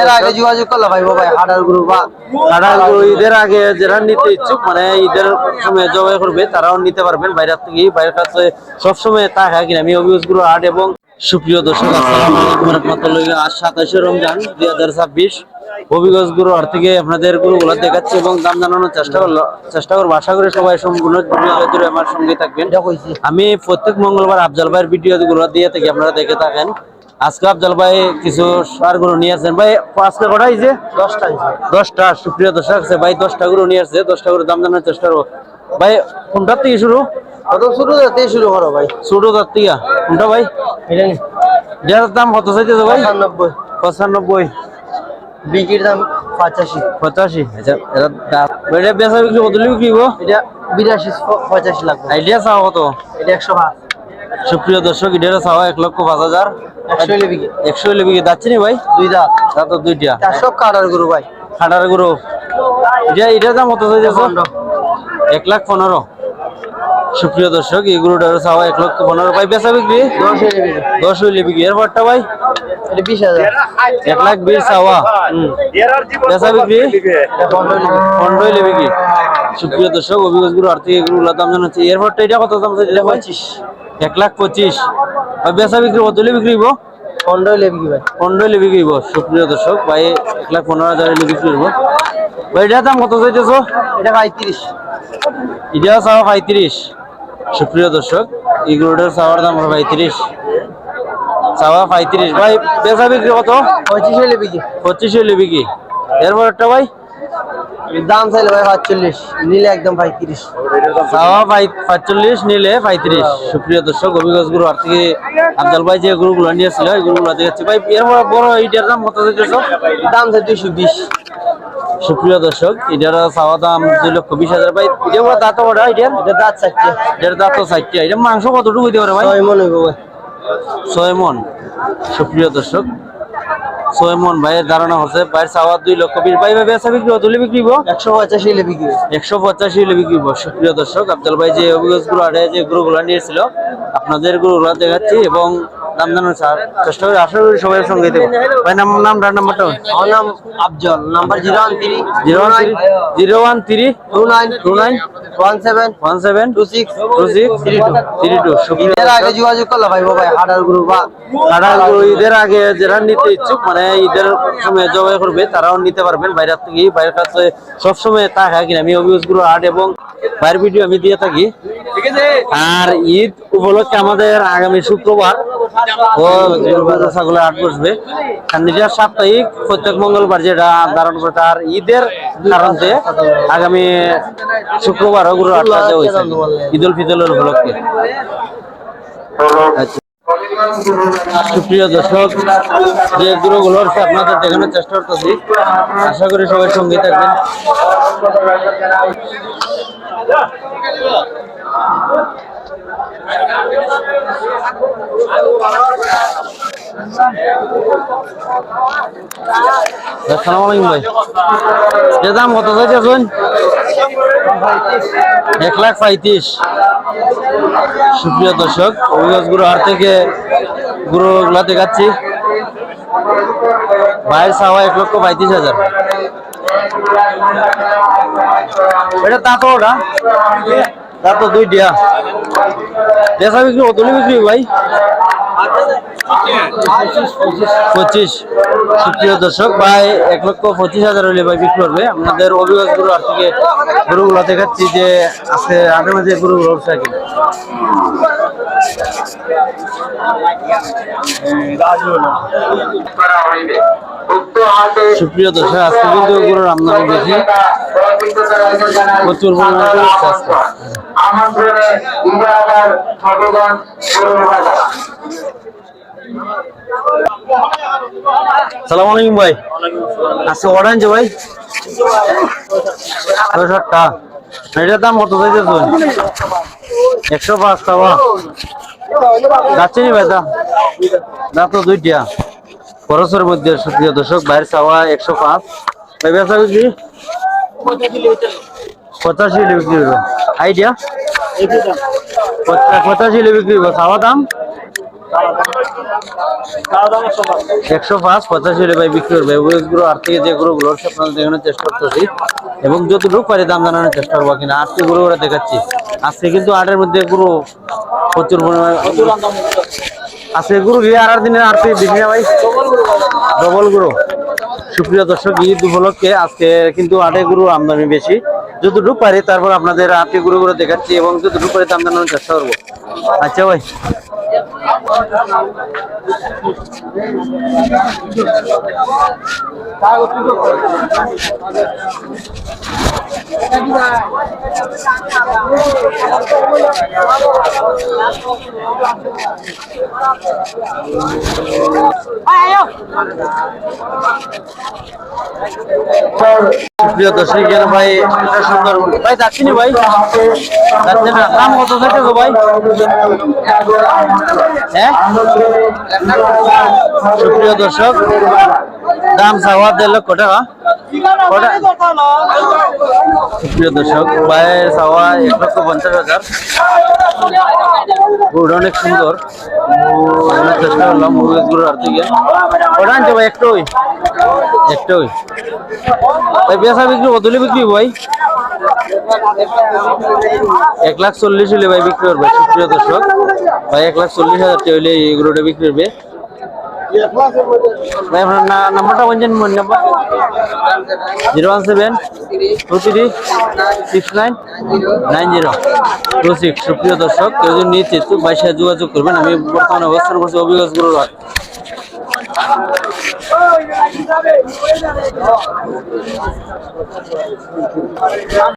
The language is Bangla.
এর আগে যোগাযোগ করলে ভাই ভাই হাডার গরু বা হাডার গরু ঈদের আগে যারা নিতে ইচ্ছুক মানে ঈদের সময় জবাই করবে তারাও নিতে পারবেন বাইরের থেকে। বাইরের কাছে সবসময় টাকা কিনা আমি অভিযোগগুলো হাট। এবং সুপ্রিয় দর্শক আসসালামু আলাইকুম রাহমাতুল্লাহি। আজ 27 রমজান 2026 হবিগঞ্জ গরু হাট থেকে আপনাদের গরুগুলো দেখাচ্ছি এবং দাম জানানোর চেষ্টা করবো। আশা করি সবাই সম্পূর্ণ জুড়ে আমার সঙ্গে থাকবেন। আমি প্রত্যেক মঙ্গলবার আফজাল ভাইয়ের ভিডিও গুলো দিয়ে থাকি, আপনারা দেখে থাকেন। আজকে আফজাল ভাই কিছু সার গরু নিয়ে আসছেন ভাই। আজকে কটা হয়েছে? 10টা। সুপ্রিয় দর্শক আছে ভাই 10টা গরু নিয়ে আসছে। 10টা গরু দাম জানার চেষ্টা করবো। ভাই কোনটার থেকে শুরু? শুরু করো ভাই। ছোট জাত থেকে কোনটা ভাই? এটার দাম কত চাইতেছে ভাই? 95। বিক্রির দাম 85। আচ্ছা এটা এটা বেচা বিক্রি কত বিক্রি হবো? এটা 82-85 লাখ। আইডিয়া চাওয়া কত? এটা 105। সুপ্রিয় দর্শক এটা চাওয়া 1,05,000। 100 হলে বিক্রি যাচ্ছে নি ভাই? দুই দাঁত। দাঁত দুইটা। সব কাটার গরু ভাই। কাটার গরু। এটার দাম কত চাইতেছ? 1,15,000। সুপ্রিয় দর্শক এই গরুটার চাওয়া 1,15,000। ভাই বেচা বিক্রি 10 হইলে বিক্রি। এরপরটা ভাই? এটা 20,000। 1,20,000 চাওয়া। বেচা বিক্রি 15 হইলে বিক্রি। সুপ্রিয় দর্শক অভিযোগ গরু আর থেকে এগুলোর দাম জানাচ্ছি। এরপরটা এটা কত দাম চাইছে? 25। 1,25,000। ভাই বেচা বিক্রি কত হইলে বিক্রি হইব? 15 হইলে বিক্রি ভাই। 15 হইলে বিক্রি হইব। সুপ্রিয় দর্শক ভাই 1,15,000 হইলে বিক্রি হইব। ভাই এটার দাম কত চাইতেছ? এটা 35। এটা চাওয়া 35। সুপ্রিয় দর্শক এই গরুটার চাওয়ার দাম 35। চাওয়া 35। ভাই বেচা বিক্রি কত? 25 হইলে বিক্রি। 25 হইলে বিক্রি। এরপর একটা ভাই দাম চাইলে ভাই 45, নিলে একদম 35। চাওয়া 45, নিলে 35। সুপ্রিয় দর্শক অভিগঞ্জ গরু আর থেকে আফজাল ভাই যে গরুগুলো নিয়েছিল এই গরুগুলো দেখাচ্ছি ভাই। এরপর বড় এইটার দাম কত চাইতেছ? দাম চাই 220। সুপ্রিয় দর্শক এটার চাওয়া দাম 2,20,000। ভাই এটা দাঁত ওটা এটার দাঁত 4টা। এটার দাঁত 4টা। এটা মাংস কতটুকু হইতে পারে ভাই? 6 মণ হইব ভাই। 6 মণ। সুপ্রিয় দর্শক 6 মণ ভাইয়ের ধারণা হচ্ছে। ভাইয়ের চাওয়া 2,20,000। ভাই বেচা বিক্রি কত হলে বিক্রি হইব? 185 হইলে বিক্রি। 185 হইলে বিক্রি হইব। সুপ্রিয় দর্শক আফজাল ভাই যে অভিগঞ্জ গরু হাটে যে গরুগুলো নিয়েছিল আপনাদের গরুগুলো দেখাচ্ছি এবং দাম জানানোর চেষ্টা করি। আশা করি সবাই সঙ্গে দেবো। ভাই নাম্বারটা? আমার নাম আফজল। নাম্বার 013 2917 এর আগে যোগাযোগ করলে ভাই ভাই হাডার গরু বা হাডার গরু ঈদের আগে যারা নিতে ইচ্ছুক মানে ঈদের সময় জবাই করবে তারাও নিতে পারবেন বাইরের থেকে। বাইরের কাছে সবসময় টাকা কিনা আমি অভিযোগ গরু হাট এবং বাইরের ভিডিও আমি দিয়ে থাকি। আর ঈদ উপলক্ষে আমাদের আগামী শুক্রবার ছাগলের হাট বসবে। নিজের সাপ্তাহিক প্রত্যেক মঙ্গলবার যেটা ধারণ করতে। আর ঈদের কারণে আগামী শুক্রবার গরুর হাটটা দেওয়া হয়েছে ঈদ উল ফিতরের উপলক্ষে। সুপ্রিয় দর্শক যে গরুগুলো আপনাদের দেখানোর চেষ্টা করতেছি, আশা করি সবাই সঙ্গে থাকবেন। আসসালামু আলাইকুম ভাই। এর দাম কত চাইছেন? 1,35,000। সুপ্রিয় দর্শক অভিগঞ্জ গরু হাট থেকে গরুগুলা দেখাচ্ছি। ভাইয়ের চাওয়া 1,35,000। এটা দাঁত ওটা দাঁত দুইটা। বেচা বিক্রি কত বিক্রি ভাই? 25। সুপ্রিয় দর্শক ভাই 1,25,000 হইলে ভাই বিক্রি করবে। আপনাদের অভিগঞ্জ গরু হাট থেকে গরুগুলো দেখাচ্ছি যে আজকে হাটের মাঝে গরুগুলো থাকে। সুপ্রিয় দর্শক আজকে কিন্তু গরুর আমদানি বেশি, প্রচুর পরিমাণে। সালাম আলাইকুম ভাই। আজকে অর্ডার আনছে ভাই 6টা। এটার দাম কত চাইতেছ? 105 টাকা। যাচ্ছে নি ভাই? দাম তো দুইটা খরচের মধ্যে। সুপ্রিয় দর্শক বাইরের চাওয়া 105। ভাই বেচা বিক্রি 85 হলে বিক্রি হইব। আইডিয়া 85 হলে বিক্রি হইব। চাওয়া দাম 105 85 হলে ভাই বিক্রি করবে। ওগুলো আর থেকে যে গরুগুলো আপনাদের দেখানোর চেষ্টা করতেছি এবং যতটুকু পারি দাম জানানোর চেষ্টা করবো কিনা। আজকে গরু ওরা দেখাচ্ছি। আজকে কিন্তু আটের মধ্যে গরু প্রচুর পরিমাণে আজকে গরু গিয়ে আর দিনে আর বেশি না ভাই, ডবল গরু। সুপ্রিয় দর্শক, ঈদ উপলক্ষে আজকে কিন্তু আটে গরু আমদানি বেশি। যতটুকু পারি তারপর আপনাদের আটটি গরুগুলো দেখাচ্ছি এবং যতটুকু পারি দাম জানানোর চেষ্টা করবো। আচ্ছা ভাই, প্রিয় দর্শক ভাই, এটা সুন্দর ভাই, যাচ্ছি নি ভাই, যাচ্ছে না। দাম কত থেকে গো ভাই? হ্যাঁ সুপ্রিয় দর্শক, দাম চাওয়া 1.5 লক্ষ টাকা। সুপ্রিয় দর্শক, ভাইয়ের চাওয়া 1,50,000। গরুটা অনেক সুন্দর, চেষ্টা করলাম গরুর আর থেকে। ওটা আনছে ভাই, একটাই ভাই। বেচা বিক্রি বদলে বিক্রি ভাই 1,40,000 হলে ভাই বিক্রি করবে। সুপ্রিয় দর্শক ভাই, 1,40,000 টাকা হলে এই গরুটা বিক্রি করবে ভাই। আপনার নাম্বারটা বলছেন, মোবাইল নাম্বার 017 23 69 9026। সুপ্রিয় দর্শক, কেউ যদি নিতে ইচ্ছুক ভাইয়ের সাথে যোগাযোগ করবেন। আমি বর্তমানে অবস্থান করছি অবিগজ গরুর হাট।